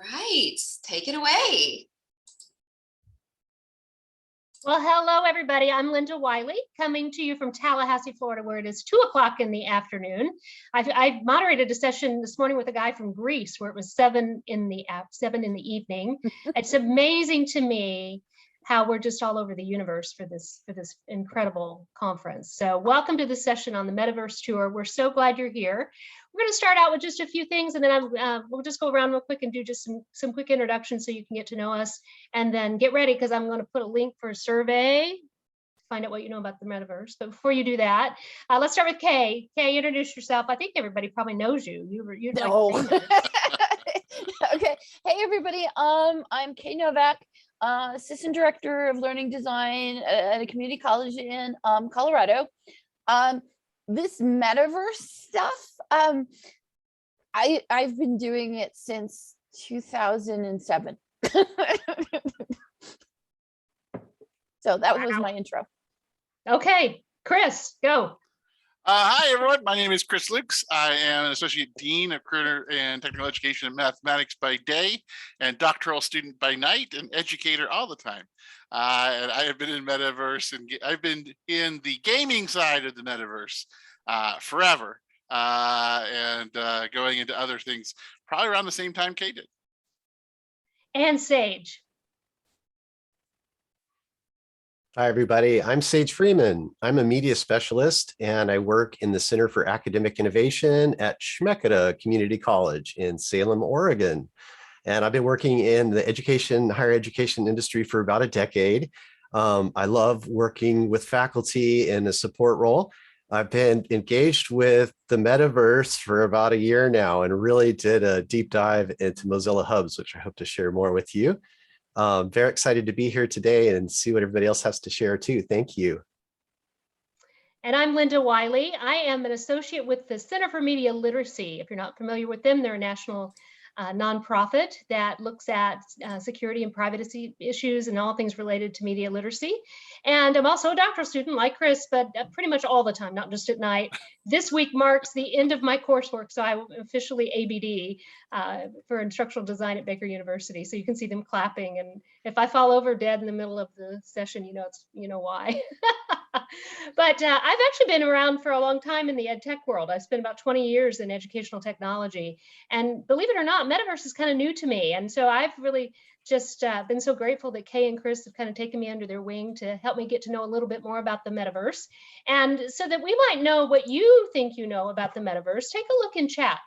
right, take it away. Well, hello, everybody. I'm Linda Wiley, coming to you from Tallahassee, Florida, where it is 2:00 in the afternoon. I moderated a session this morning with a guy from Greece, where it was 7 in the evening. It's amazing to me how we're just all over the universe for this incredible conference. So welcome to the session on the Metaverse Tour. We're so glad you're here. We're going to start out with just a few things, and then we'll just go around real quick and do just some quick introductions so you can get to know us, and then get ready because I'm going to put a link for a survey to find out what you know about the Metaverse. But before you do that, let's start with Kay. Kay, introduce yourself. I think everybody probably knows you. You're no. Like Okay. Hey, everybody. I'm Kay Novak, Assistant Director of Learning Design at a community college in Colorado. This Metaverse stuff, I've been doing it since 2007. So that was my intro. Okay, Chris, go. Hi, everyone. My name is Chris Luchs. I am an Associate Dean of Career and Technical Education and Mathematics by day, and doctoral student by night, and educator all the time. And I have been in Metaverse, and I've been in the gaming side of the Metaverse forever, and going into other things probably around the same time Kay did. And Sage. Hi, everybody. I'm Sage Freeman. I'm a media specialist, and I work in the Center for Academic Innovation at Schmeketa Community College in Salem, Oregon. And I've been working in the higher education industry for about a decade. I love working with faculty in a support role. I've been engaged with the Metaverse for about a year now and really did a deep dive into Mozilla Hubs, which I hope to share more with you. Very excited to be here today and see what everybody else has to share too. Thank you. And I'm Linda Wiley. I am an associate with the Center for Media Literacy. If you're not familiar with them, they're a national nonprofit that looks at security and privacy issues and all things related to media literacy. And I'm also a doctoral student like Chris, but pretty much all the time, not just at night. This week marks the end of my coursework, so I'm officially ABD for instructional design at Baker University. So you can see them clapping, and if I fall over dead in the middle of the session, you know why. But I've actually been around for a long time in the ed tech world. I spent about 20 years in educational technology, and believe it or not, Metaverse is kind of new to me. And so I've really just been so grateful that Kay and Chris have kind of taken me under their wing to help me get to know a little bit more about the Metaverse. And so that we might know what you think you know about the Metaverse, take a look in chat.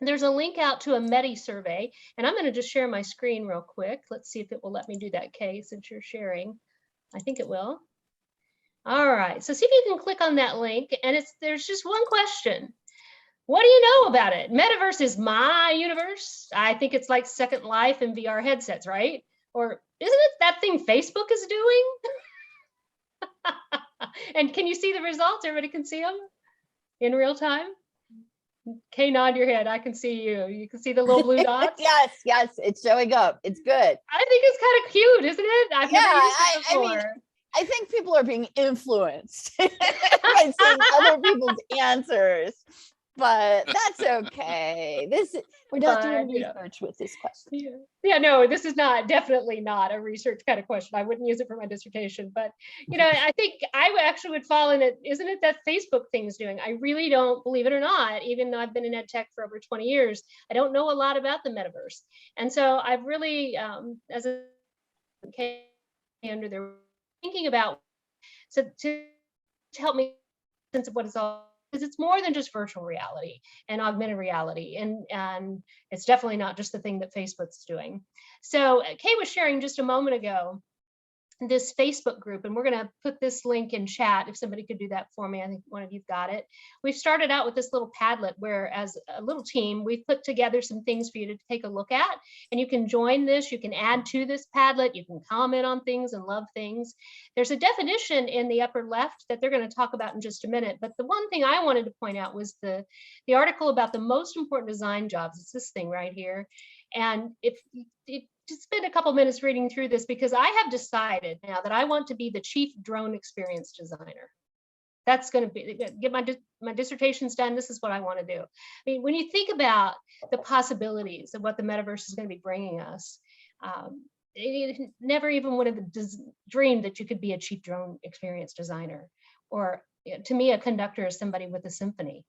There's a link out to a Meti survey, and I'm going to just share my screen real quick. Let's see if it will let me do that, Kay, since you're sharing. I think it will. All right, so see if you can click on that link, and there's just one question. What do you know about it? Metaverse is my universe. I think it's like Second Life and VR headsets, right? Or isn't it that thing Facebook is doing? And can you see the results? Everybody can see them in real time? Kay, nod your head. I can see you. You can see the little blue dots. Yes, it's showing up. It's good. I think it's kind of cute, isn't it? I've never used it before. I mean, I think people are being influenced by seeing other people's answers, but that's okay. We're not doing research with this question. Yeah, no, this is definitely not a research kind of question. I wouldn't use it for my dissertation, but I think I actually would fall in it. Isn't it that Facebook thing's doing? I really don't, believe it or not, even though I've been in ed tech for over 20 years, I don't know a lot about the Metaverse. And so I've really, as a under their thinking about, so to help me sense of what it's all, because it's more than just virtual reality and augmented reality, and it's definitely not just the thing that Facebook's doing. So Kay was sharing just a moment ago this Facebook group, and we're going to put this link in chat if somebody could do that for me. I think one of you've got it. We've started out with this little Padlet where, as a little team, we've put together some things for you to take a look at, and you can join this, you can add to this Padlet, you can comment on things and love things. There's a definition in the upper left that they're going to talk about in just a minute, but the one thing I wanted to point out was the article about the most important design jobs. It's this thing right here. And if just spend a couple minutes reading through this, because I have decided now that I want to be the chief drone experience designer. That's going to be get my dissertation's done. This is what I want to do. I mean, when you think about the possibilities of what the metaverse is going to be bringing us, it never even would have dreamed that you could be a cheap drone experience designer, or to me, a conductor is somebody with a symphony.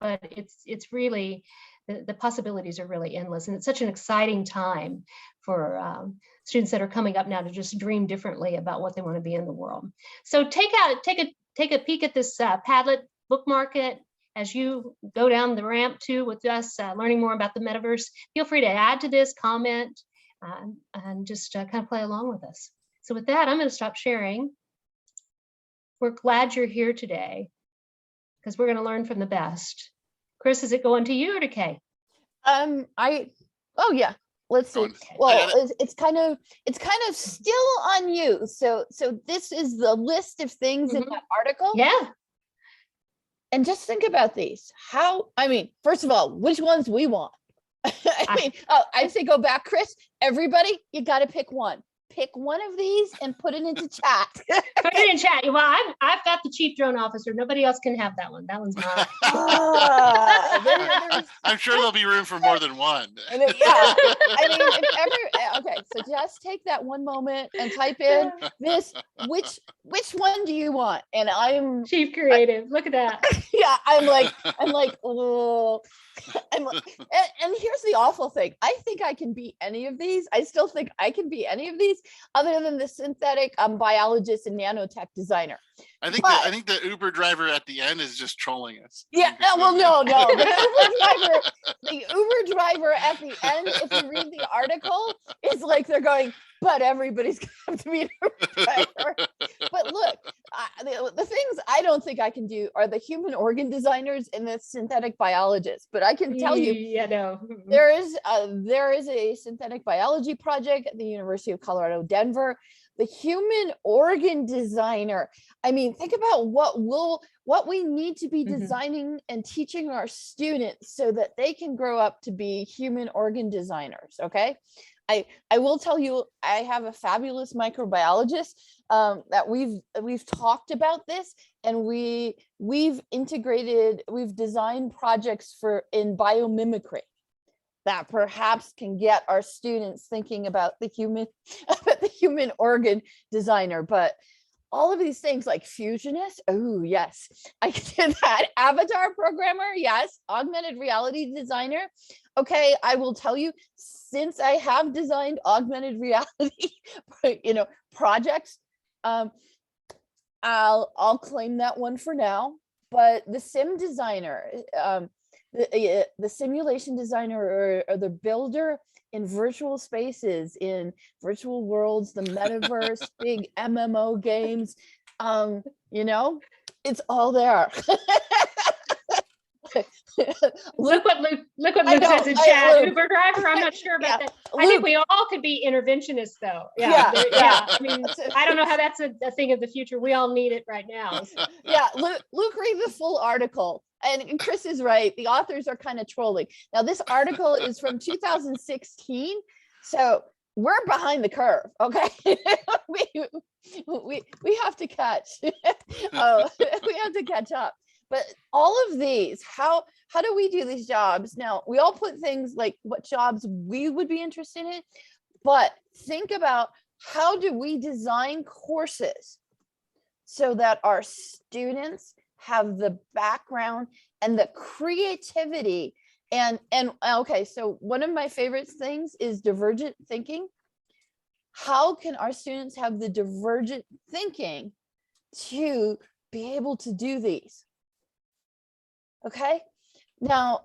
But it's really, the possibilities are really endless, and it's such an exciting time for students that are coming up now to just dream differently about what they want to be in the world. So take a peek at this Padlet, bookmark it as you go down the ramp too with us, learning more about the metaverse. Feel free to add to this, comment, and just kind of play along with us. So with that, I'm going to stop sharing. We're glad you're here today, because we're going to learn from the best. Chris, is it going to you or to Kay? Oh yeah, let's see. Well, it's kind of still on you. So this is the list of things in that article. Yeah. And just think about these. First of all, which ones we want. I'd say go back, Chris. Everybody, you got to pick one. Pick one of these and put it into chat. Put it in chat. Well, I've got the chief drone officer. Nobody else can have that one. That one's mine. I'm sure there'll be room for more than one. Okay, so just take that one moment and type in this. Which one do you want? And I'm chief creative. Look at that. Yeah, I'm like, oh. And here's the awful thing. I think I can be any of these. I still think I can be any of these, other than the synthetic biologist and nanotech designer. I think the Uber driver at the end is just trolling us. Yeah, no. The Uber driver at the end, if you read the article, is like they're going, but everybody's gonna have to be an Uber driver. But look, the things I don't think I can do are the human organ designers and the synthetic biologists. But I can tell you, there is a synthetic biology project at the University of Colorado, Denver. The human organ designer. I mean, think about what we need to be designing and teaching our students so that they can grow up to be human organ designers. Okay. I will tell you, I have a fabulous microbiologist that we've talked about this, and we've designed projects in biomimicry that perhaps can get our students thinking about the human organ designer. But all of these things like fusionist, oh yes, I can do that. Avatar programmer, yes. Augmented reality designer. Okay, I will tell you, since I have designed augmented reality, projects, I'll claim that one for now. But the sim designer, the simulation designer, or the builder in virtual spaces, in virtual worlds, the metaverse, big MMO games, it's all there. Look what Luke says in chat. Uber driver, I'm not sure about that. I think we all could be interventionists though. Yeah. I mean, I don't know how that's a thing of the future. We all need it right now. Yeah, Luke, read the full article. And Chris is right. The authors are kind of trolling. Now, this article is from 2016. So we're behind the curve. Okay. we have to catch. We have to catch up. But all of these, how do we do these jobs? Now, we all put things like what jobs we would be interested in, but think about, how do we design courses so that our students have the background and the creativity and okay, so one of my favorite things is divergent thinking. How can our students have the divergent thinking to be able to do these? Okay, now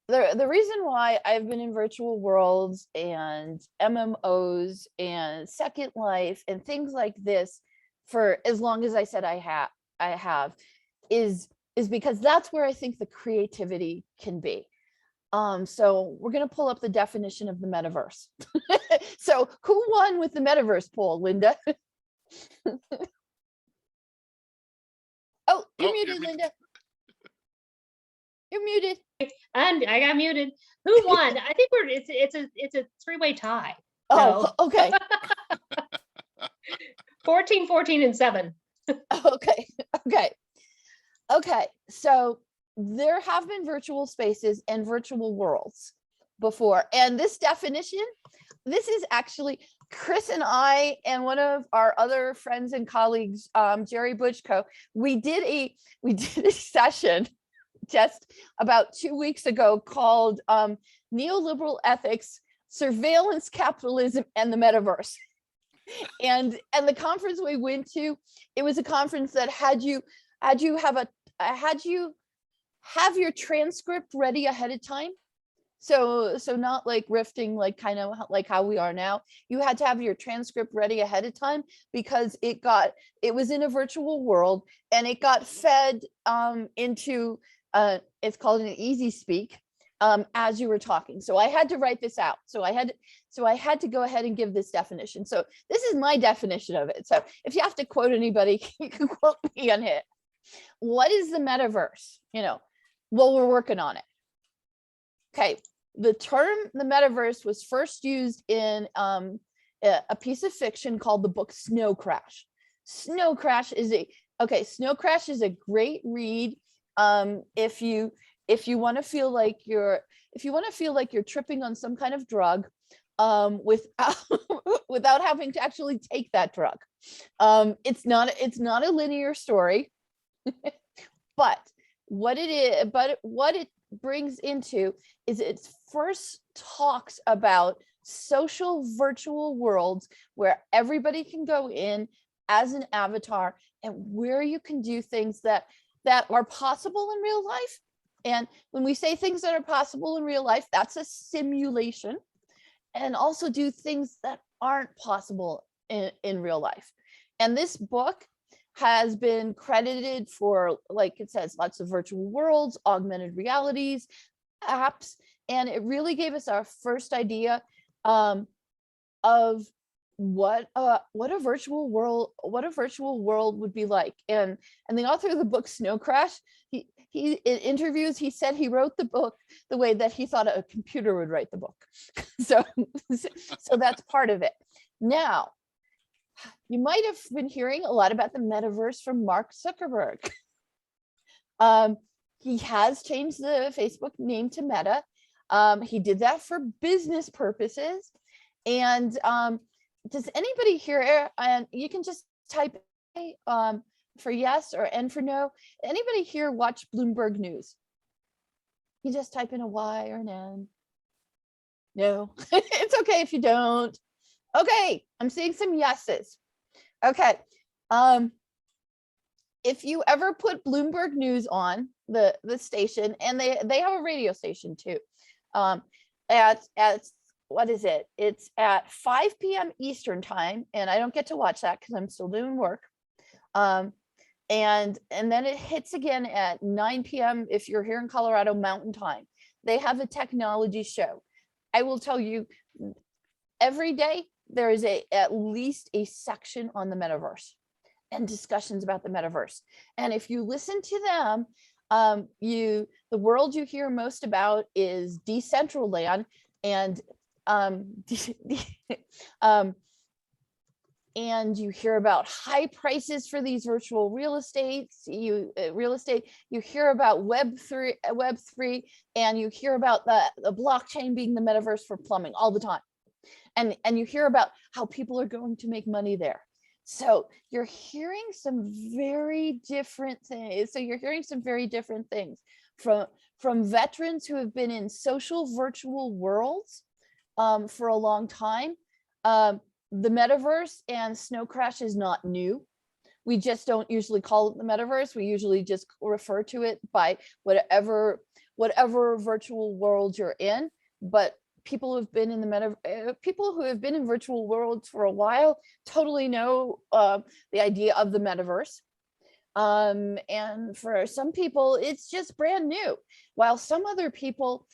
the reason why I've been in virtual worlds and MMOs and Second Life and things like this for as long as I said I have is because that's where I think the creativity can be. So we're going to pull up the definition of the metaverse. So who won with the metaverse poll, Linda? Oh, you're muted, Linda. You're muted. And I got muted. Who won? I think it's a three-way tie. Oh, so. Okay. 14, 14, and 7. Okay. Okay, so there have been virtual spaces and virtual worlds before. And this definition, this is actually Chris and I and one of our other friends and colleagues, Jerry Butchko, we did a session just about 2 weeks ago called Neoliberal Ethics, Surveillance Capitalism, and the Metaverse. And the conference we went to, it was a conference that had you have your transcript ready ahead of time. So not like rifting, like kind of like how we are now. You had to have your transcript ready ahead of time because it was in a virtual world and it got fed into it's called an easy speak as you were talking. So I had to write this out. So I had to go ahead and give this definition. So this is my definition of it. So if you have to quote anybody, you can quote me on it. What is the metaverse? Well, we're working on it. Okay, the term the metaverse was first used in a piece of fiction called the book Snow Crash. Snow Crash is a great read if you want to feel like you're tripping on some kind of drug without having to actually take that drug. It's not a linear story, but what it brings into is it first talks about social virtual worlds where everybody can go in as an avatar and where you can do things that are possible in real life. And when we say things that are possible in real life, that's a simulation, and also do things that aren't possible in real life. And this book has been credited for, like it says, lots of virtual worlds, augmented realities, apps, and it really gave us our first idea of what a virtual world would be like. And the author of the book Snow Crash, he in interviews, he said he wrote the book the way that he thought a computer would write the book. So that's part of it. Now, you might have been hearing a lot about the metaverse from Mark Zuckerberg. He has changed the Facebook name to Meta. He did that for business purposes. And does anybody here, and you can just type for yes or N for no. Anybody here watch Bloomberg News? You just type in a Y or an N. No, it's okay if you don't. Okay, I'm seeing some yeses. Okay, if you ever put Bloomberg News on the station, and they have a radio station too, at what is it? It's at 5 p.m. Eastern time, and I don't get to watch that because I'm still doing work. And then it hits again at 9 p.m. if you're here in Colorado Mountain Time. They have a technology show. I will tell you, every day there is at least a section on the metaverse and discussions about the metaverse. And if you listen to them, the world you hear most about is Decentraland, and and you hear about high prices for these virtual real estate. You hear about Web3, and you hear about the blockchain being the metaverse for plumbing all the time. And you hear about how people are going to make money there. So you're hearing some very different things. From veterans who have been in social virtual worlds for a long time. The metaverse and Snow Crash is not new. We just don't usually call it the metaverse. We usually just refer to it by whatever virtual world you're in. But people who have been in virtual worlds for a while totally know the idea of the metaverse. And for some people, it's just brand new. While some other people,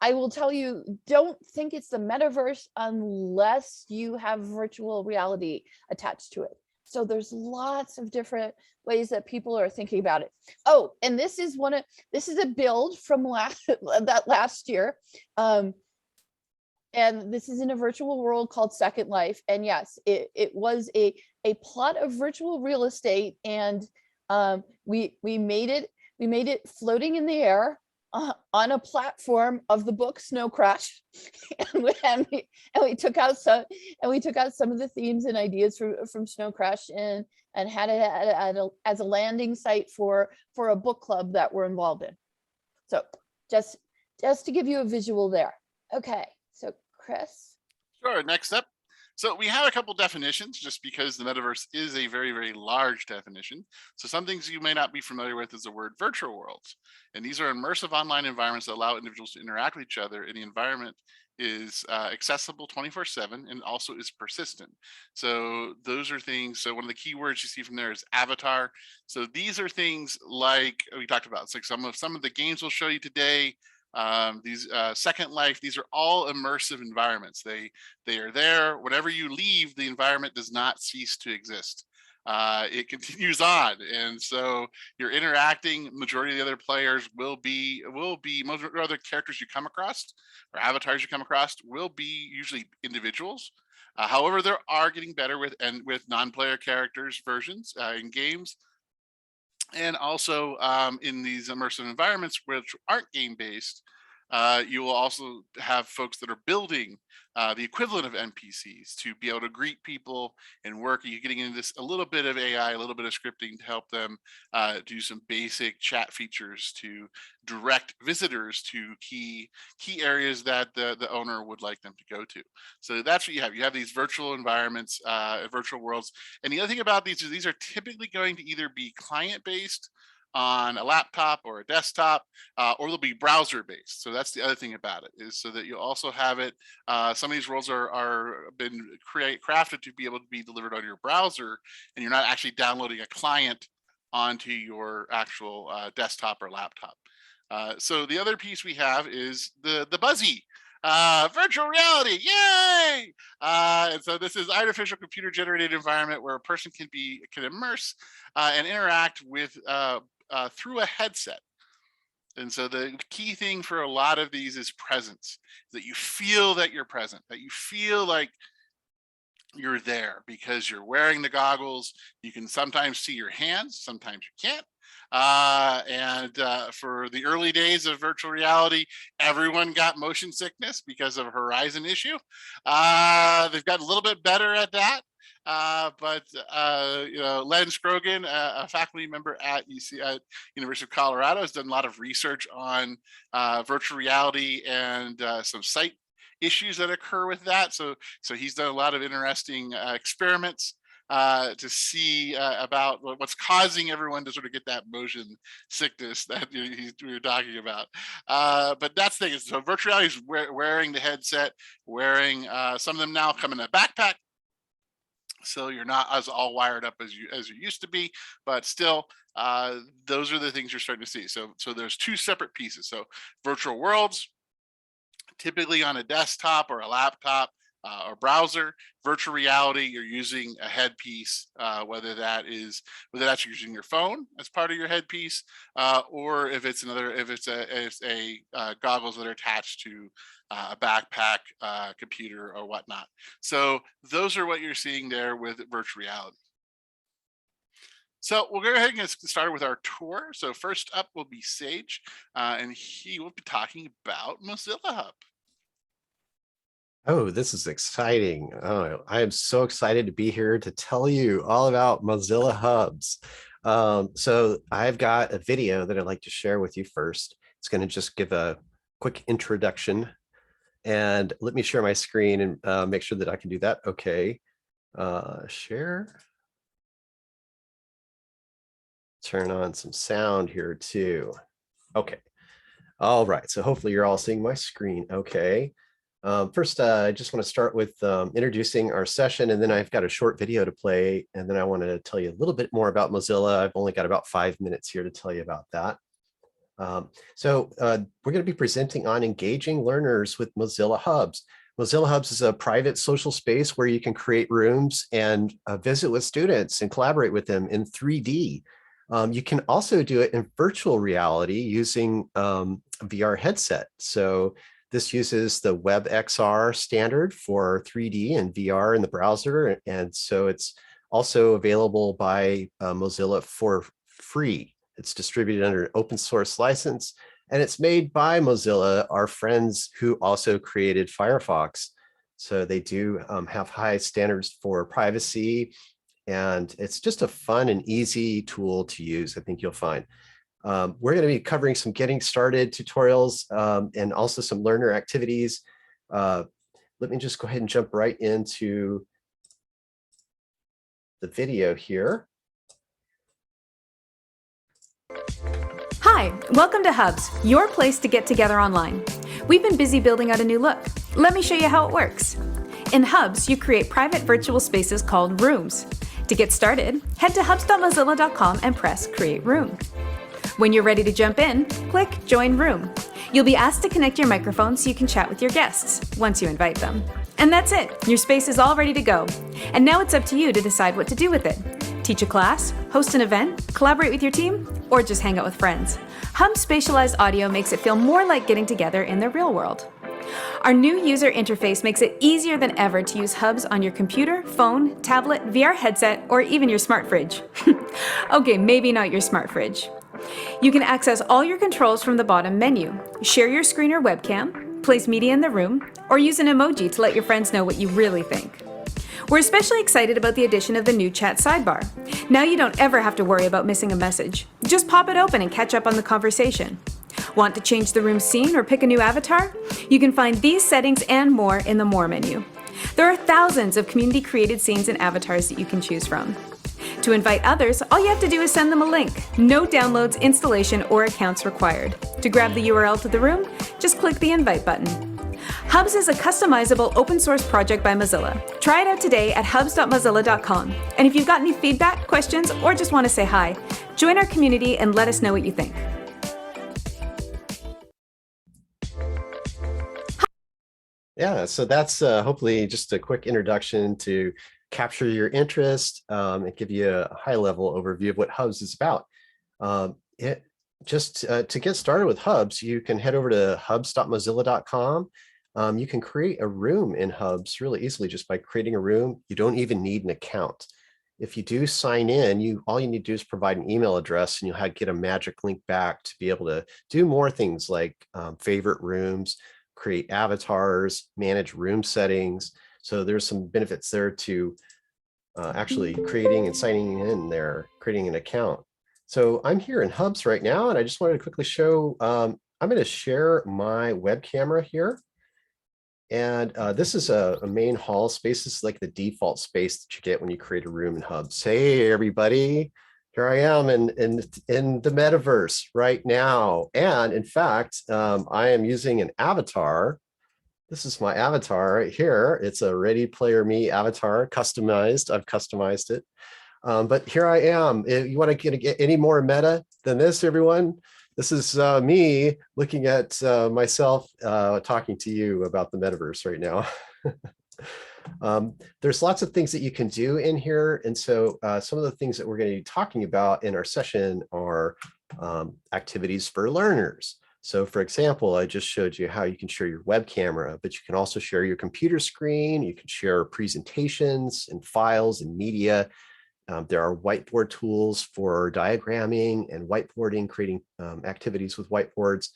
I will tell you, don't think it's the metaverse unless you have virtual reality attached to it. So there's lots of different ways that people are thinking about it. Oh, and this is a build from last year. And this is in a virtual world called Second Life. And yes, it was a plot of virtual real estate, and we made it. We made it floating in the air on a platform of the book Snow Crash, and we took out some of the themes and ideas from Snow Crash and had it as a landing site for a book club that we're involved in. So just to give you a visual there. Okay, so Chris. Sure, next up. So we have a couple definitions just because the metaverse is a very, very large definition. So some things you may not be familiar with is the word virtual worlds. And these are immersive online environments that allow individuals to interact with each other, and the environment is accessible 24/7 and also is persistent. So those are things. So one of the key words you see from there is avatar. So these are things like we talked about. It's like some of the games we'll show you today. These Second Life, these are all immersive environments. They are there. Whenever you leave, the environment does not cease to exist. It continues on, and so you're interacting. Majority of the other players will be most other characters you come across or avatars you come across will be usually individuals. However, there are getting better with non-player characters versions in games. And also in these immersive environments, which aren't game-based, you will also have folks that are building the equivalent of NPCs to be able to greet people and work. You're getting into this a little bit of AI, a little bit of scripting to help them do some basic chat features to direct visitors to key areas that the owner would like them to go to. So that's what you have. You have these virtual environments, virtual worlds. And the other thing about these is these are typically going to either be client-based on a laptop or a desktop, or they'll be browser-based. So that's the other thing about it, is so that you also have it. Some of these worlds are been crafted to be able to be delivered on your browser, and you're not actually downloading a client onto your actual desktop or laptop. So the other piece we have is the buzzy. Virtual reality, yay! And so this is artificial computer generated environment where a person can immerse and interact with through a headset. And so the key thing for a lot of these is presence, that you feel that you're present, that you feel like you're there because you're wearing the goggles. You can sometimes see your hands, sometimes you can't. For the early days of virtual reality, everyone got motion sickness because of a Horizon issue. They've gotten a little bit better at that. But Len Scrogan, a faculty member at University of Colorado, has done a lot of research on virtual reality and some site issues that occur with that. So he's done a lot of interesting experiments to see about what's causing everyone to sort of get that motion sickness that we were talking about. But that's the thing. So virtual reality is wearing the headset, wearing some of them now come in a backpack. So you're not as all wired up as you used to be, but still, those are the things you're starting to see. So there's two separate pieces. So virtual worlds, typically on a desktop or a laptop or browser. Virtual reality, you're using a headpiece, whether that's you're using your phone as part of your headpiece, or if it's goggles that are attached to a backpack, computer, or whatnot. So those are what you're seeing there with virtual reality. So we'll go ahead and get started with our tour. So first up will be Sage, and he will be talking about Mozilla Hub. Oh, this is exciting. Oh, I am so excited to be here to tell you all about Mozilla Hubs. So I've got a video that I'd like to share with you first. It's going to just give a quick introduction. And let me share my screen and make sure that I can do that. Okay. Share. Turn on some sound here too. Okay. All right. So hopefully you're all seeing my screen. Okay. First, I just want to start with introducing our session, and then I've got a short video to play, and then I want to tell you a little bit more about Mozilla. I've only got about 5 minutes here to tell you about that. We're going to be presenting on engaging learners with Mozilla Hubs. Mozilla Hubs is a private social space where you can create rooms and visit with students and collaborate with them in 3D. You can also do it in virtual reality using VR headset. So this uses the WebXR standard for 3D and VR in the browser. And so it's also available by Mozilla for free It's distributed under an open source license, and it's made by Mozilla, our friends who also created Firefox. So they do have high standards for privacy, and it's just a fun and easy tool to use, I think you'll find. We're going to be covering some getting started tutorials and also some learner activities. Let me just go ahead and jump right into the video here. Hi, welcome to Hubs, your place to get together online. We've been busy building out a new look. Let me show you how it works. In Hubs, you create private virtual spaces called rooms. To get started, head to hubs.mozilla.com and press Create Room. When you're ready to jump in, click Join Room. You'll be asked to connect your microphone so you can chat with your guests once you invite them. And that's it, your space is all ready to go. And now it's up to you to decide what to do with it. Teach a class, host an event, collaborate with your team, or just hang out with friends. Hub's spatialized audio makes it feel more like getting together in the real world. Our new user interface makes it easier than ever to use Hubs on your computer, phone, tablet, VR headset, or even your smart fridge. Okay, maybe not your smart fridge. You can access all your controls from the bottom menu, share your screen or webcam, place media in the room, or use an emoji to let your friends know what you really think. We're especially excited about the addition of the new chat sidebar. Now you don't ever have to worry about missing a message. Just pop it open and catch up on the conversation. Want to change the room scene or pick a new avatar? You can find these settings and more in the More menu. There are thousands of community-created scenes and avatars that you can choose from. To invite others, all you have to do is send them a link. No downloads, installation, or accounts required. To grab the URL to the room, just click the Invite button. Hubs is a customizable open source project by Mozilla. Try it out today at hubs.mozilla.com. And if you've got any feedback, questions, or just want to say hi, join our community and let us know what you think. Yeah, so that's hopefully just a quick introduction to capture your interest and give you a high-level overview of what Hubs is about. To get started with Hubs, you can head over to hubs.mozilla.com. You can create a room in Hubs really easily just by creating a room. You don't even need an account. If you do sign in, all you need to do is provide an email address, and you'll get a magic link back to be able to do more things like favorite rooms, create avatars, manage room settings. So there's some benefits there to actually creating and signing in there, creating an account. So I'm here in Hubs right now, and I just wanted to quickly show, I'm going to share my web camera here. And this is a main hall space. This is like the default space that you get when you create a room in Hubs. Hey, everybody. Here I am in the metaverse right now. And in fact, I am using an avatar. This is my avatar right here. It's a Ready Player Me avatar, customized. I've customized it. But here I am. If you want to get any more meta than this, everyone? This is me looking at myself talking to you about the metaverse right now. There's lots of things that you can do in here. And so some of the things that we're going to be talking about in our session are activities for learners. So for example, I just showed you how you can share your web camera, but you can also share your computer screen. You can share presentations and files and media. There are whiteboard tools for diagramming and whiteboarding, creating activities with whiteboards.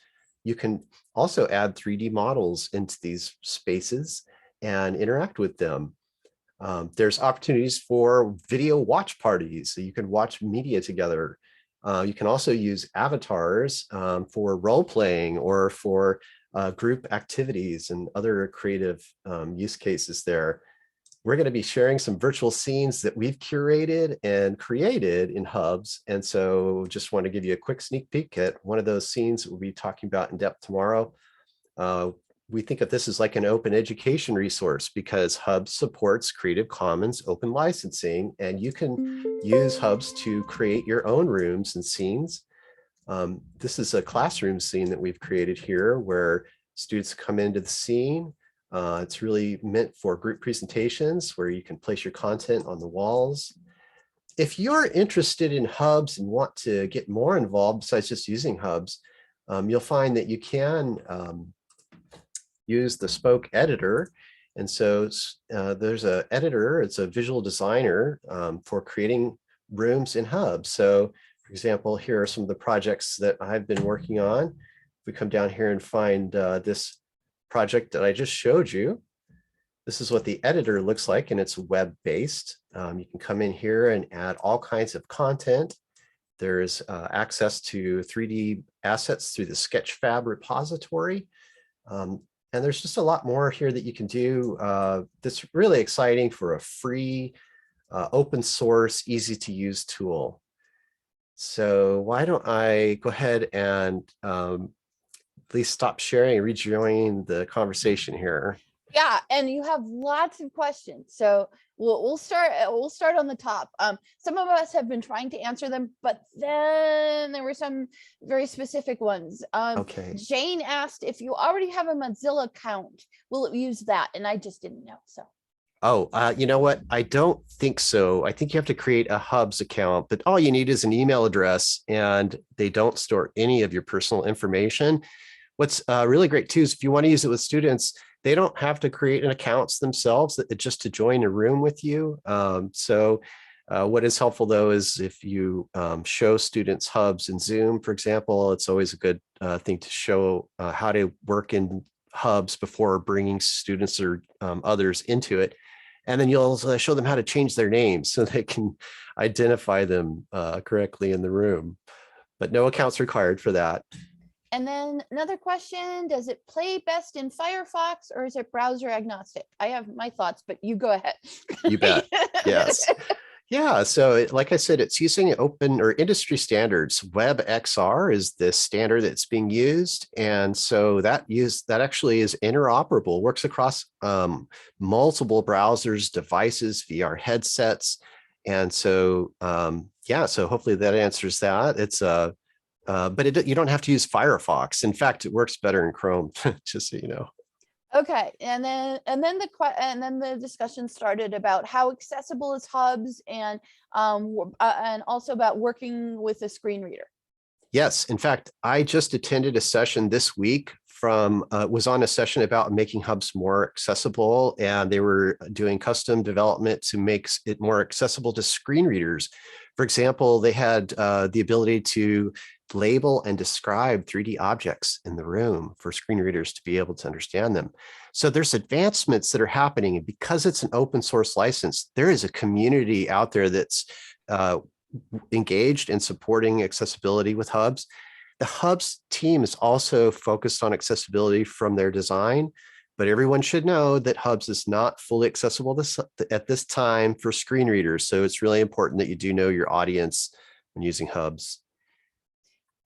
You can also add 3D models into these spaces and interact with them. There's opportunities for video watch parties, so you can watch media together. You can also use avatars for role-playing or for group activities and other creative use cases there. We're going to be sharing some virtual scenes that we've curated and created in Hubs. And so just want to give you a quick sneak peek at one of those scenes that we'll be talking about in depth tomorrow. We think of this as like an open education resource because Hubs supports Creative Commons open licensing, and you can use Hubs to create your own rooms and scenes. This is a classroom scene that we've created here where students come into the scene. It's really meant for group presentations where you can place your content on the walls. If you're interested in Hubs and want to get more involved besides just using Hubs, you'll find that you can use the Spoke editor. And so there's an editor, it's a visual designer for creating rooms in Hubs. So for For example, here are some of the projects that I've been working on. If we come down here and find this project that I just showed you, this is what the editor looks like, and it's web-based. You can come in here and add all kinds of content. There's access to 3D assets through the Sketchfab repository. And there's just a lot more here that you can do that's really exciting for a free, open source, easy to use tool. So why don't I go ahead and please stop sharing and rejoin the conversation here. Yeah, and you have lots of questions, so we'll start on the top. Some of us have been trying to answer them, but then there were some very specific ones. Okay. Jane asked if you already have a Mozilla account, will it use that? And I just didn't know. So. Oh, you know what? I don't think so. I think you have to create a Hubs account, but all you need is an email address, and they don't store any of your personal information. What's really great too is if you want to use it with students, they don't have to create an account themselves, just to join a room with you. What is helpful though is if you show students Hubs in Zoom, for example, it's always a good thing to show how to work in Hubs before bringing students or others into it. And then you'll show them how to change their names so they can identify them correctly in the room. But no accounts required for that. And then another question, does it play best in Firefox or is it browser agnostic? I have my thoughts, but you go ahead. You bet. Yes. Yeah. So like I said, it's using open or industry standards. WebXR is the standard that's being used. And so that actually is interoperable, works across multiple browsers, devices, VR headsets. And so, yeah, so hopefully that answers that. It's but you don't have to use Firefox. In fact, it works better in Chrome, just so you know. Okay, and then the discussion started about how accessible is Hubs, and also about working with a screen reader. Yes, in fact, I just attended a session this week was on a session about making Hubs more accessible, and they were doing custom development to make it more accessible to screen readers. For example, they had the ability to label and describe 3D objects in the room for screen readers to be able to understand them. So there's advancements that are happening, and because it's an open source license, there is a community out there that's engaged in supporting accessibility with Hubs. The Hubs team is also focused on accessibility from their design, but everyone should know that Hubs is not fully accessible at this time for screen readers. So it's really important that you do know your audience when using Hubs.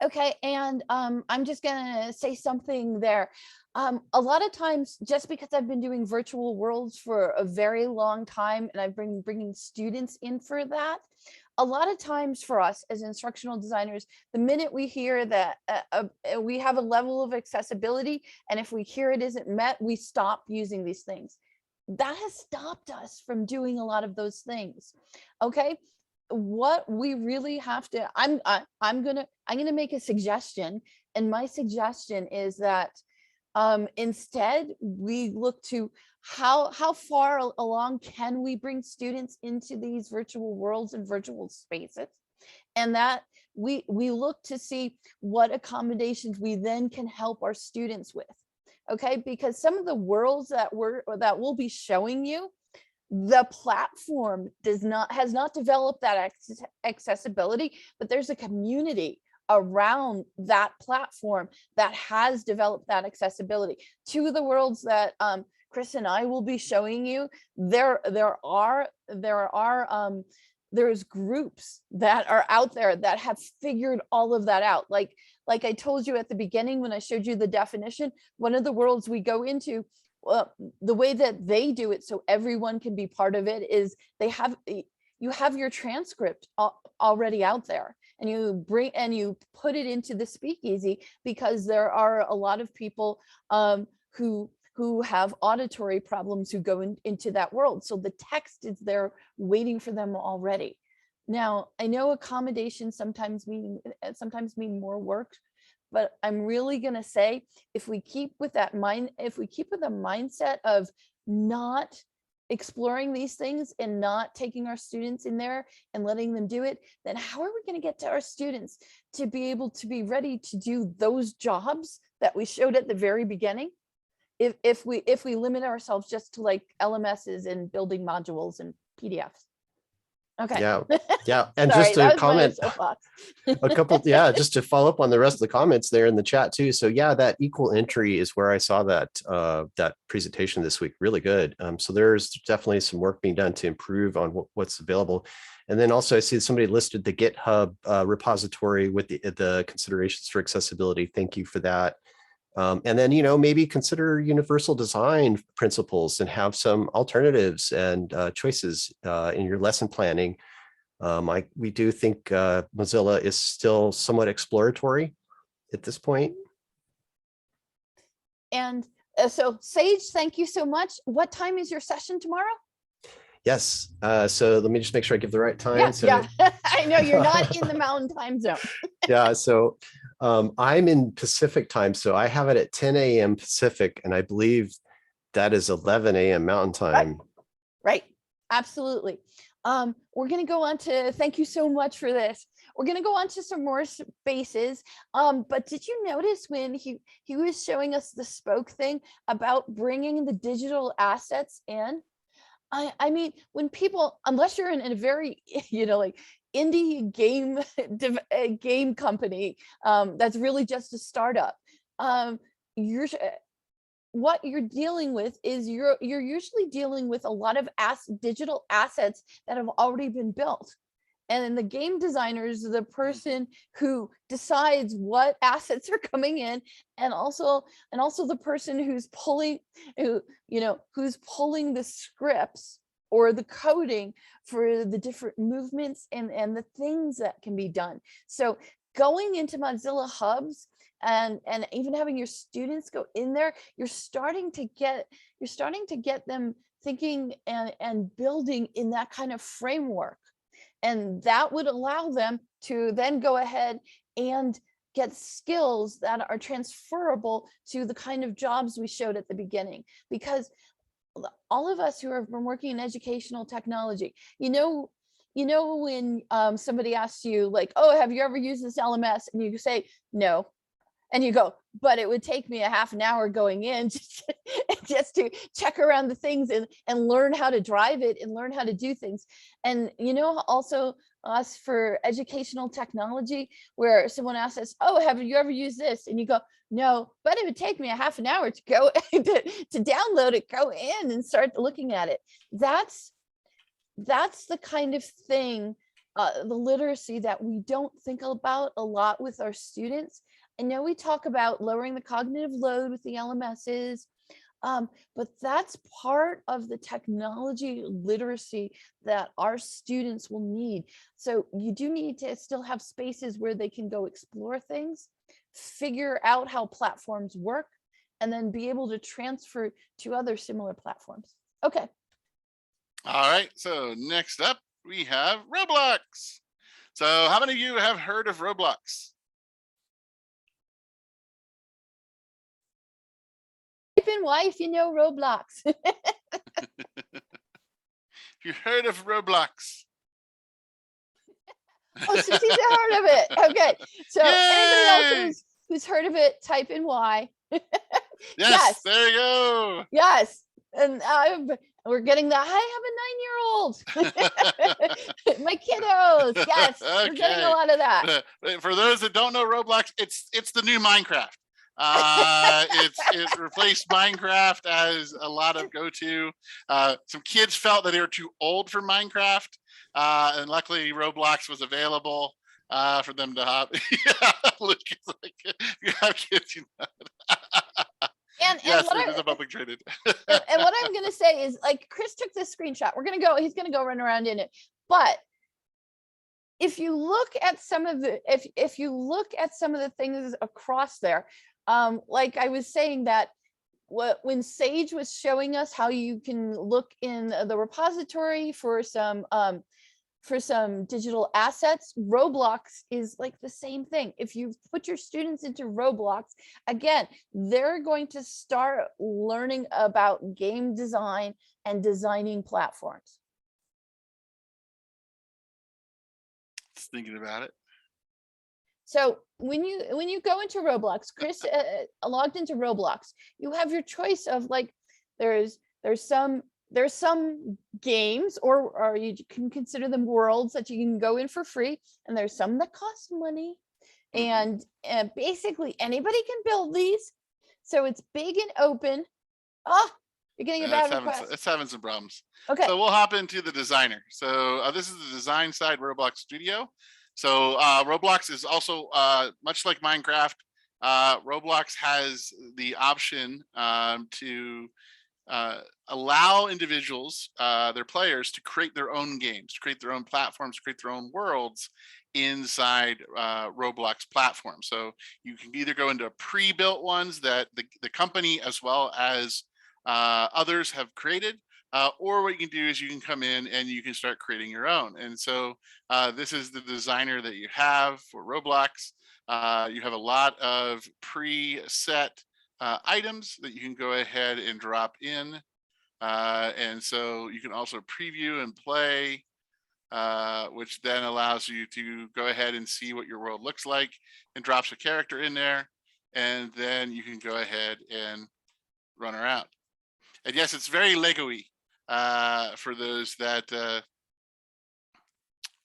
Okay, and I'm just gonna say something there. A lot of times, just because I've been doing virtual worlds for a very long time, and I've been bringing students in for that, a lot of times for us as instructional designers, the minute we hear that we have a level of accessibility, and if we hear it isn't met, we stop using these things. That has stopped us from doing a lot of those things. Okay. What we really have to, I'm gonna make a suggestion, and my suggestion is that instead we look to how far along can we bring students into these virtual worlds and virtual spaces, and that we look to see what accommodations we then can help our students with. Okay, because some of the worlds that we'll be showing you, the platform has not developed that accessibility, but there's a community around that platform that has developed that accessibility. Two of the worlds that Chris and I will be showing you, there's groups that are out there that have figured all of that out. Like I told you at the beginning when I showed you the definition, one of the worlds we go into, the way that they do it so everyone can be part of it is you have your transcript already out there, and you put it into the speakeasy, because there are a lot of people who have auditory problems who go into that world. So the text is there waiting for them already. Now, I know accommodations sometimes mean more work, but I'm really going to say, if we keep with a mindset of not exploring these things and not taking our students in there and letting them do it, then how are we going to get to our students to be able to be ready to do those jobs that we showed at the very beginning? If we limit ourselves just to like LMSs and building modules and PDFs. Okay. Yeah. And Sorry, just that to was my comment soapbox. a couple, just to follow up on the rest of the comments there in the chat too. So yeah, that equal entry is where I saw that that presentation this week. Really good. So there's definitely some work being done to improve on what's available. And then also I see somebody listed the GitHub repository with the considerations for accessibility. Thank you for that. And then, maybe consider universal design principles and have some alternatives and choices in your lesson planning. We do think Mozilla is still somewhat exploratory at this point. And so Sage, thank you so much. What time is your session tomorrow? Yes. So let me just make sure I give the right time. Yeah. I know you're not in the mountain time zone. Yeah. So I'm in Pacific time. So I have it at 10 a.m. Pacific, and I believe that is 11 a.m. Mountain time. Right. Absolutely. We're going to go on to, thank you so much for this. We're going to go on to some more spaces. But did you notice when he was showing us the spoke thing about bringing the digital assets in? I mean, when people, unless you're in a very, like indie game company that's really just a startup, what you're dealing with is you're usually dealing with a lot of digital assets that have already been built. And the game designer is the person who decides what assets are coming in, and also the person who's pulling the scripts or the coding for the different movements and the things that can be done. So going into Mozilla Hubs and even having your students go in there, you're starting to get them thinking and building in that kind of framework. And that would allow them to then go ahead and get skills that are transferable to the kind of jobs we showed at the beginning. Because all of us who have been working in educational technology, when somebody asks you like, oh, have you ever used this LMS? And you say, no. And you go, but it would take me a half an hour going in just to check around the things and learn how to drive it and learn how to do things. And, also us for educational technology, where someone asks us, oh, have you ever used this? And you go, no, but it would take me a half an hour to go to download it, go in and start looking at it. That's the kind of thing, the literacy that we don't think about a lot with our students. I know we talk about lowering the cognitive load with the LMSs, but that's part of the technology literacy that our students will need. So you do need to still have spaces where they can go explore things, figure out how platforms work, and then be able to transfer to other similar platforms. Okay. All right, so next up we have Roblox. So how many of you have heard of Roblox? Type in Y if you know Roblox. You heard of Roblox? Oh, Susie's heard of it. Okay, so anybody else who's heard of it, type in Y. Yes, there you go. Yes, and we're getting that. I have a 9-year-old. My kiddos. Yes, we're getting a lot of that. For those that don't know Roblox, it's the new Minecraft. It replaced Minecraft as a lot of go-to. Some kids felt that they were too old for Minecraft, and luckily Roblox was available for them to hop. Yeah, look, it's like, if you have kids, you know. Yes, it is a public traded. And what I'm going to say is, like, Chris took this screenshot. He's going to go run around in it. But if you look at some of the, if you look at some of the things across there, like I was saying that when Sage was showing us how you can look in the repository for some for some digital assets. Roblox is like the same thing. If you put your students into Roblox, again, they're going to start learning about game design and designing platforms. Just thinking about it. So when you go into Roblox, Chris logged into Roblox, you have your choice of like, there's some games, or you can consider them worlds that you can go in for free, and there's some that cost money, and basically anybody can build these. So it's big and open. Oh, you're getting a bad request. It's having some problems. Okay. So we'll hop into the designer. So this is the design side Roblox Studio. So Roblox is also much like Minecraft. Roblox has the option to allow individuals, their players, to create their own games, to create their own platforms, to create their own worlds inside Roblox platform. So you can either go into pre-built ones that the company as well as others have created, or what you can do is you can come in and you can start creating your own. And so this is the designer that you have for Roblox. You have a lot of preset items that you can go ahead and drop in. And so you can also preview and play, which then allows you to go ahead and see what your world looks like, and drops a character in there. And then you can go ahead and run around. And yes, it's very Lego-y for those that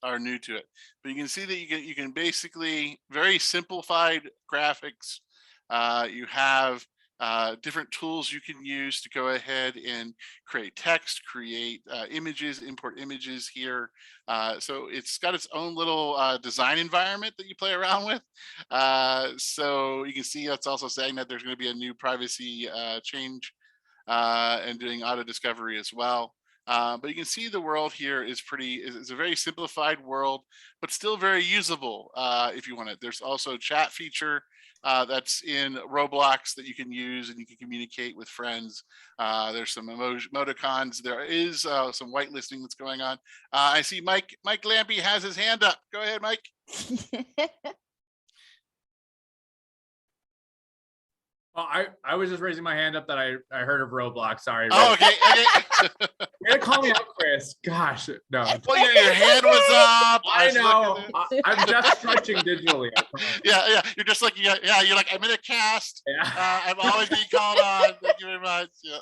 are new to it. But you can see that you can basically, very simplified graphics. You have different tools you can use to go ahead and create text, create images, import images here. So it's got its own little design environment that you play around with. So you can see it's also saying that there's going to be a new privacy change and doing auto discovery as well. But you can see the world here is a very simplified world, but still very usable if you want it. There's also a chat feature that's in Roblox that you can use, and you can communicate with friends. There's some emoticons. There is some whitelisting that's going on. I see Mike Lampy has his hand up. Go ahead, Mike. Oh, I was just raising my hand up that I heard of Roblox. Sorry. Oh, okay. You're gonna call me out, Chris. Gosh, no. Well, your hand was up. I know. I'm just stretching digitally. Yeah. You're just like, you're like, I'm in a cast. Yeah. I'm always being called on. Thank you very much. Yeah.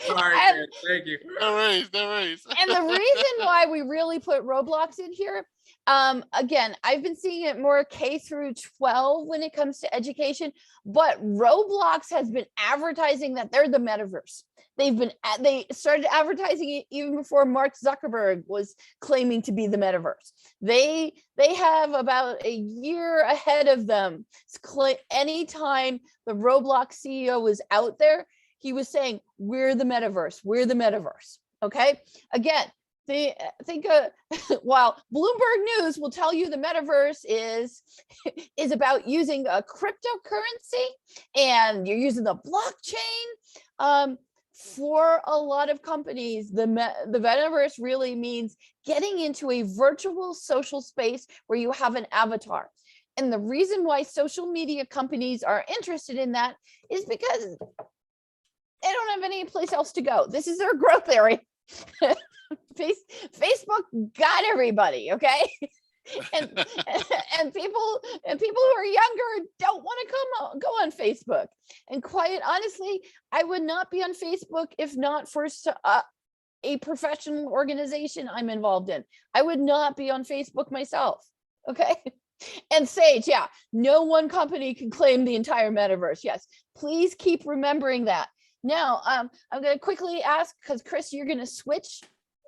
Sorry, Chris. Thank you. No worries. And the reason why we really put Roblox in here, again, I've been seeing it more K through 12 when it comes to education, but Roblox has been advertising that they're the metaverse. They started advertising it even before Mark Zuckerberg was claiming to be the metaverse. They have about a year ahead of them. Anytime the Roblox CEO was out there, he was saying, we're the metaverse, we're the metaverse. Okay, again, while Bloomberg News will tell you the metaverse is about using a cryptocurrency and you're using the blockchain, for a lot of companies, the metaverse really means getting into a virtual social space where you have an avatar. And the reason why social media companies are interested in that is because they don't have any place else to go. This is their growth area. Facebook got everybody, okay? and people who are younger don't want to go on Facebook. And quite honestly, I would not be on Facebook if not for a professional organization I'm involved in. I would not be on Facebook myself, okay? And Sage, yeah, no one company can claim the entire metaverse. Yes, please keep remembering that. Now, I'm going to quickly ask, because Chris, you're going to switch.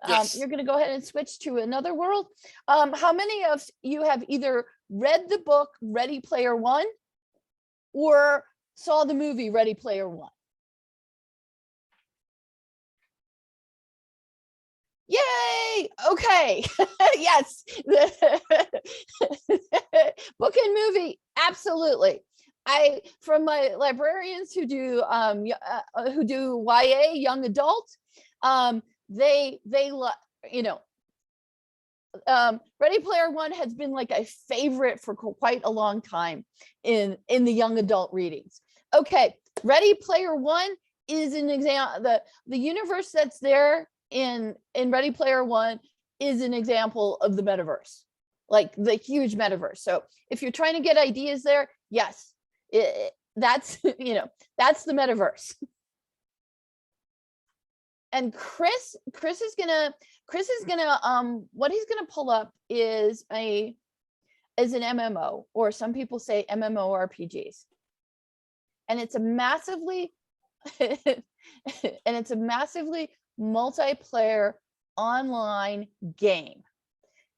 Yes. You're going to go ahead and switch to another world. How many of you have either read the book Ready Player One or saw the movie Ready Player One? Yay! Okay. Yes. Book and movie, absolutely. From my librarians who do YA, young adult, they Ready Player One has been like a favorite for quite a long time in the young adult readings. Okay, Ready Player One is an example. The universe that's there in Ready Player One is an example of the metaverse, like the huge metaverse. So if you're trying to get ideas there, yes, that's that's the metaverse. And Chris is gonna what he's gonna pull up is an MMO, or some people say MMORPGs. And it's a massively multiplayer online game.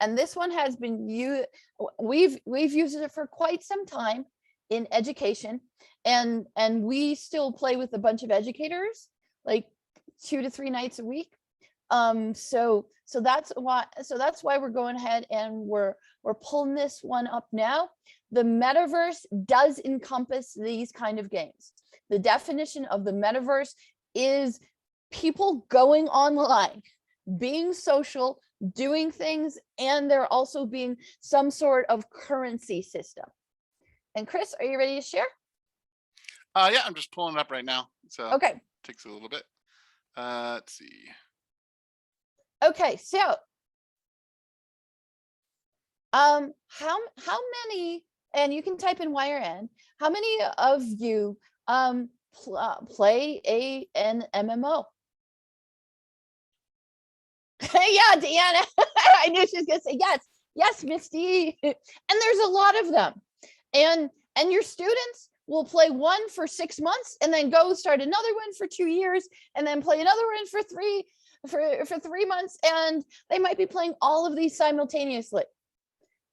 And this one has been we've used it for quite some time in education, and we still play with a bunch of educators, like 2 to 3 nights a week. So that's why we're going ahead and we're pulling this one up now. The metaverse does encompass these kind of games. The definition of the metaverse is people going online, being social, doing things, and there also being some sort of currency system. And Chris, are you ready to share? Yeah, I'm just pulling it up right now. So okay, takes a little bit. Let's see. Okay, so how many, and you can type in Y or N, how many of you play an MMO? Yeah, Deanna. I knew she was gonna say yes. Yes, Misty. And there's a lot of them. And your students will play one for 6 months and then go start another one for 2 years and then play another one for 3 months, and they might be playing all of these simultaneously.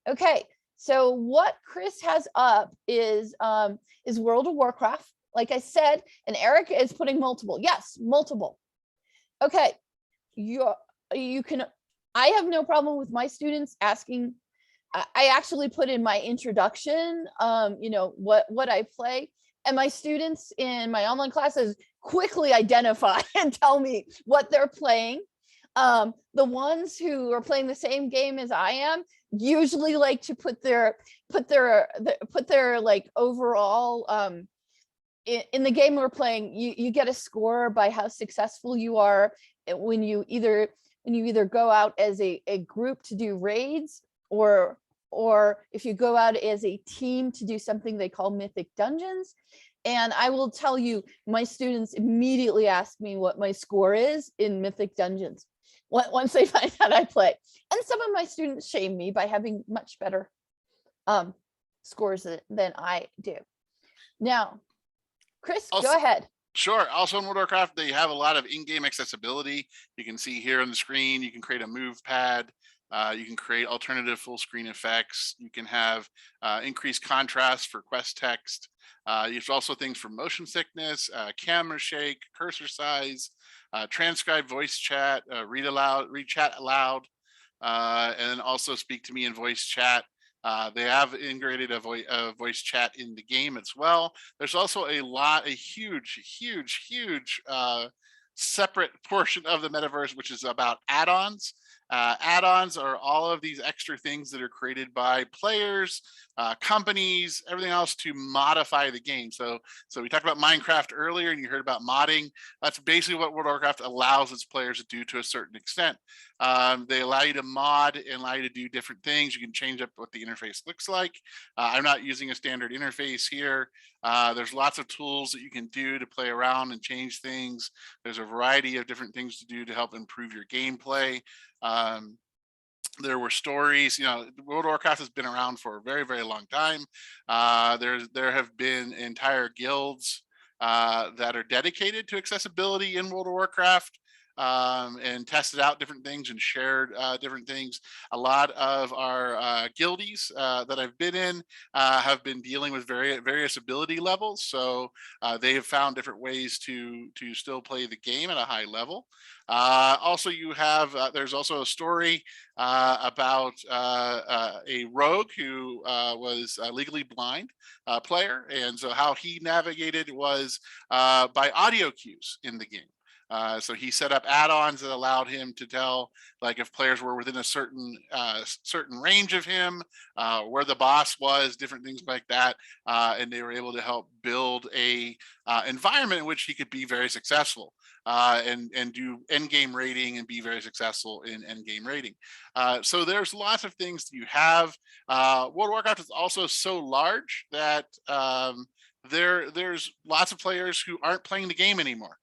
Okay, so what Chris has up is World of Warcraft, like I said, and Eric is putting multiple. Yes, multiple. Okay, you can. I have no problem with my students asking. I actually put in my introduction, what I play, and my students in my online classes quickly identify and tell me what they're playing. The ones who are playing the same game as I am usually like to put their like overall in the game we're playing. You get a score by how successful you are when you either go out as a group to do raids, or if you go out as a team to do something they call mythic dungeons. And I will tell you, my students immediately ask me what my score is in mythic dungeons once they find out I play. And some of my students shame me by having much better scores than I do. Now, Chris, Also, go ahead. Sure. Also in World of Warcraft, they have a lot of in-game accessibility. You can see here on the screen, you can create a move pad. You can create alternative full screen effects. You can have increased contrast for quest text. There's also things for motion sickness, camera shake, cursor size, transcribe voice chat, read chat aloud, and also speak to me in voice chat. They have integrated a voice chat in the game as well. There's also a huge separate portion of the metaverse, which is about add-ons. Add-ons are all of these extra things that are created by players, companies, everything else to modify the game. So we talked about Minecraft earlier, and you heard about modding. That's basically what World of Warcraft allows its players to do to a certain extent. They allow you to mod and allow you to do different things. You can change up what the interface looks like. I'm not using a standard interface here. There's lots of tools that you can do to play around and change things. There's a variety of different things to do to help improve your gameplay. There were stories, World of Warcraft has been around for a very, very long time. There have been entire guilds that are dedicated to accessibility in World of Warcraft, and tested out different things and shared different things. A lot of our guildies that I've been in have been dealing with various ability levels. So they have found different ways to still play the game at a high level. Also, you have there's also a story about a rogue who was a legally blind player, and so how he navigated was by audio cues in the game. So he set up add-ons that allowed him to tell, like, if players were within a certain range of him, where the boss was, different things like that, and they were able to help build a environment in which he could be very successful and do end game rating and be very successful in end game rating. So there's lots of things that you have. World of Warcraft is also so large that there's lots of players who aren't playing the game anymore.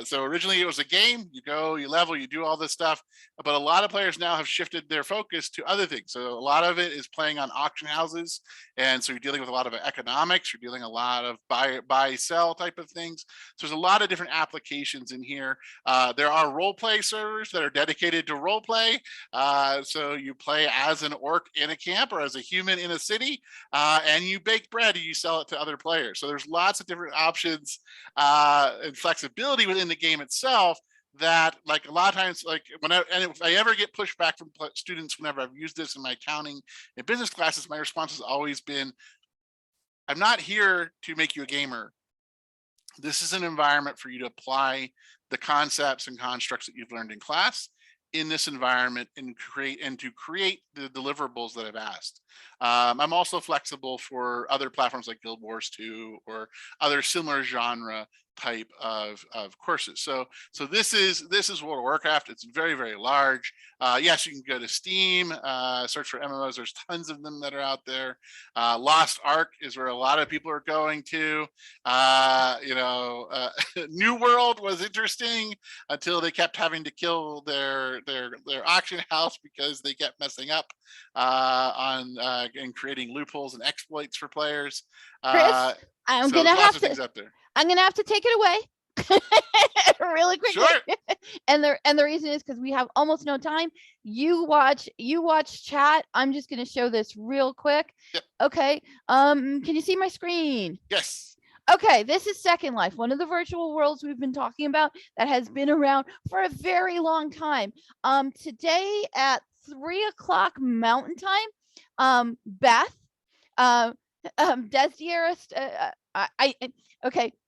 So originally it was a game, you go, you level, you do all this stuff, but a lot of players now have shifted their focus to other things. So a lot of it is playing on auction houses. And so you're dealing with a lot of economics, you're dealing a lot of buy, sell type of things. So there's a lot of different applications in here. There are role play servers that are dedicated to role play. So you play as an orc in a camp or as a human in a city, and you bake bread and you sell it to other players. So there's lots of different options and flexibility within the game itself that, like, a lot of times, like, if I ever get pushback from students whenever I've used this in my accounting and business classes, my response has always been, I'm not here to make you a gamer. This is an environment for you to apply the concepts and constructs that you've learned in class in this environment and to create the deliverables that I've asked. I'm also flexible for other platforms like Guild Wars 2 or other similar genre type of courses. So this is World of Warcraft. It's very, very large. Yes, you can go to Steam, search for MMOs. There's tons of them that are out there. Lost Ark is where a lot of people are going to. New World was interesting until they kept having to kill their auction house because they kept messing up and creating loopholes and exploits for players. Chris, I'm gonna have to take it away really quickly. Sure. and the reason is because we have almost no time. You watch chat. I'm just gonna show this real quick. Yep. Okay. Can you see my screen? Yes. Okay, this is Second Life, one of the virtual worlds we've been talking about that has been around for a very long time. Today at 3:00 Mountain Time, Beth,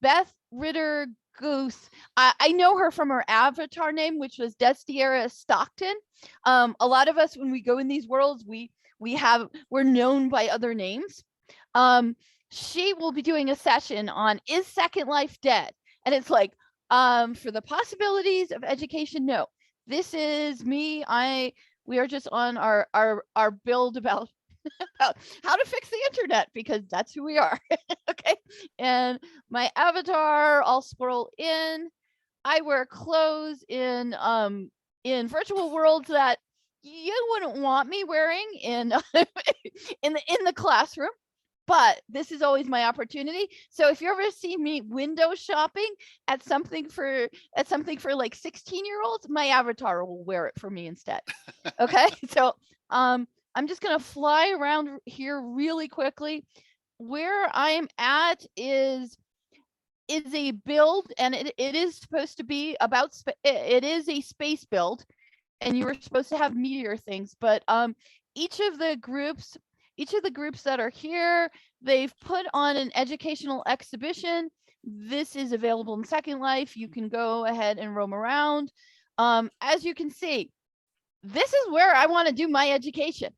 Beth Ritter Goose. I know her from her avatar name, which was Destiera Stockton. A lot of us, when we go in these worlds, we're known by other names. She will be doing a session on Is Second Life Dead? And it's like, for the possibilities of education, no. This is me. We are just on our build about how to fix the internet, because that's who we are. Okay. And my avatar, I'll scroll in. I wear clothes in virtual worlds that you wouldn't want me wearing in the classroom. But this is always my opportunity. So if you ever see me window shopping at something for like 16-year-olds, my avatar will wear it for me instead. Okay. So I'm just gonna fly around here really quickly. Where I'm at is a build, and it is supposed to be about it is a space build, and you were supposed to have meteor things, but each of the groups that are here, they've put on an educational exhibition. This is available in Second Life. You can go ahead and roam around. As you can see, this is where I want to do my education.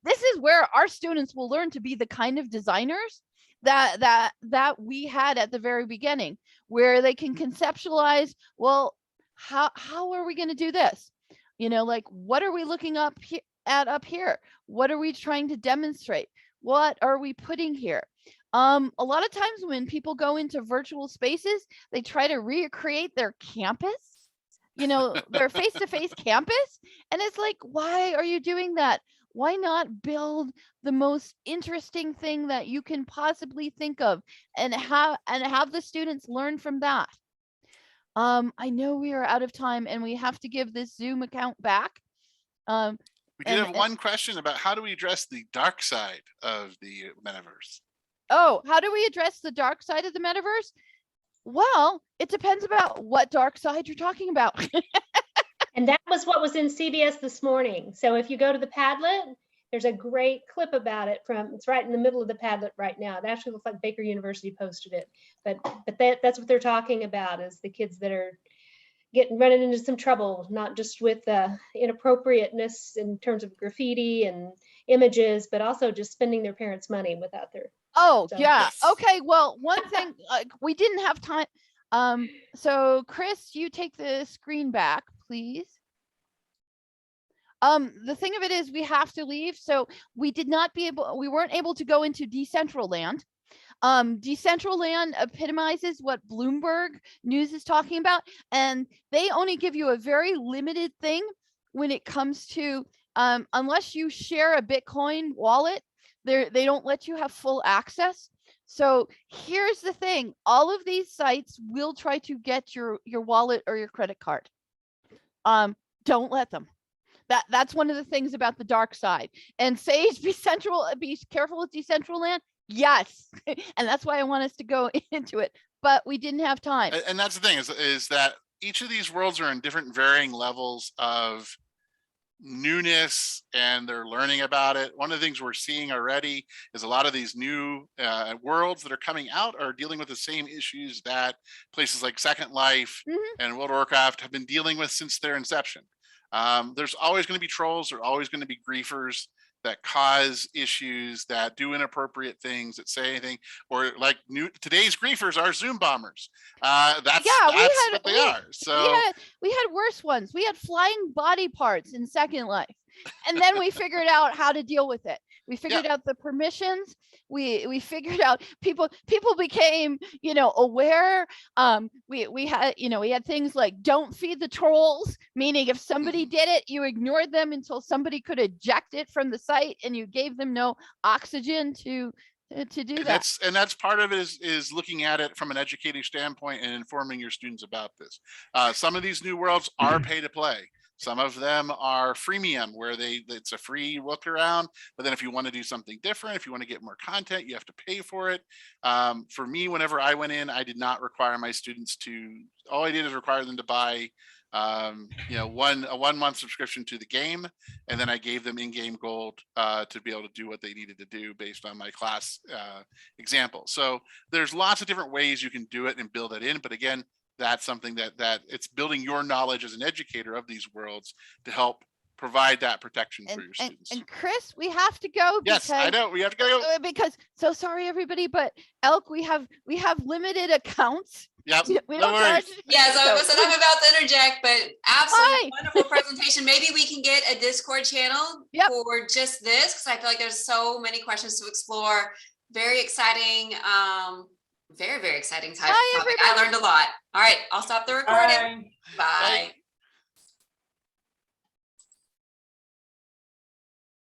This is where our students will learn to be the kind of designers that we had at the very beginning, where they can conceptualize, well, how are we going to do this? Like, what are we looking up here? What are we trying to demonstrate? What are we putting here? A lot of times when people go into virtual spaces, they try to recreate their campus, their face-to-face campus. And it's like, why are you doing that? Why not build the most interesting thing that you can possibly think of and have the students learn from that? I know we are out of time and we have to give this Zoom account back. We did have one question about how do we address the dark side of the metaverse? Oh, how do we address the dark side of the metaverse? Well, it depends about what dark side you're talking about. And that was what was in CBS this morning. So if you go to the Padlet, There's a great clip about it it's right in the middle of the Padlet right now. It actually looks like Baker University posted it, but that's what they're talking about, is the kids that are running into some trouble, not just with inappropriateness in terms of graffiti and images, but also just spending their parents' money without their. Oh, So- yeah. Yes. Okay. Well, one thing, we didn't have time. So Chris, you take the screen back, please. The thing of it is we have to leave. So we weren't able to go into Decentraland. Decentraland epitomizes what Bloomberg News is talking about, and they only give you a very limited thing when it comes to, unless you share a Bitcoin wallet, they don't let you have full access. So here's the thing, all of these sites will try to get your wallet or your credit card. Don't let them. That's one of the things about the dark side. And Sage, be careful with Decentraland. Yes. And that's why I want us to go into it, but we didn't have time. And that's the thing is that each of these worlds are in different varying levels of newness, and they're learning about it. One of the things we're seeing already is a lot of these new worlds that are coming out are dealing with the same issues that places like Second Life and World of Warcraft have been dealing with since their inception. There's always going to be trolls, there are always going to be griefers that cause issues, that do inappropriate things, that say anything, or like today's griefers are Zoom bombers. That's what they are. So we had worse ones. We had flying body parts in Second Life, and then we figured out how to deal with it. We figured out the permissions. We figured out people became, aware. We had things like don't feed the trolls, meaning if somebody did it, you ignored them until somebody could eject it from the site, and you gave them no oxygen to do that. That's part of it is looking at it from an educating standpoint and informing your students about this. Some of these new worlds are pay to play. Some of them are freemium, where it's a free look around, but then if you want to do something different, if you want to get more content, you have to pay for it. For me, whenever I went in, I did not require my students all I did is require them to buy a 1 month subscription to the game, and then I gave them in-game gold to be able to do what they needed to do based on my class example. So there's lots of different ways you can do it and build it in, but again, that's something that it's building your knowledge as an educator of these worlds to help provide that protection for your students. And Chris, we have to go. Yes, I know we have to go. Because so sorry everybody, but Elk, we have limited accounts. Yep. We don't charge. Yeah, so I'm about to interject, but absolutely wonderful presentation. Maybe we can get a Discord channel for just this, because I feel like there's so many questions to explore. Very exciting. Very, very exciting topic. I learned a lot. All right, I'll stop the recording. Bye.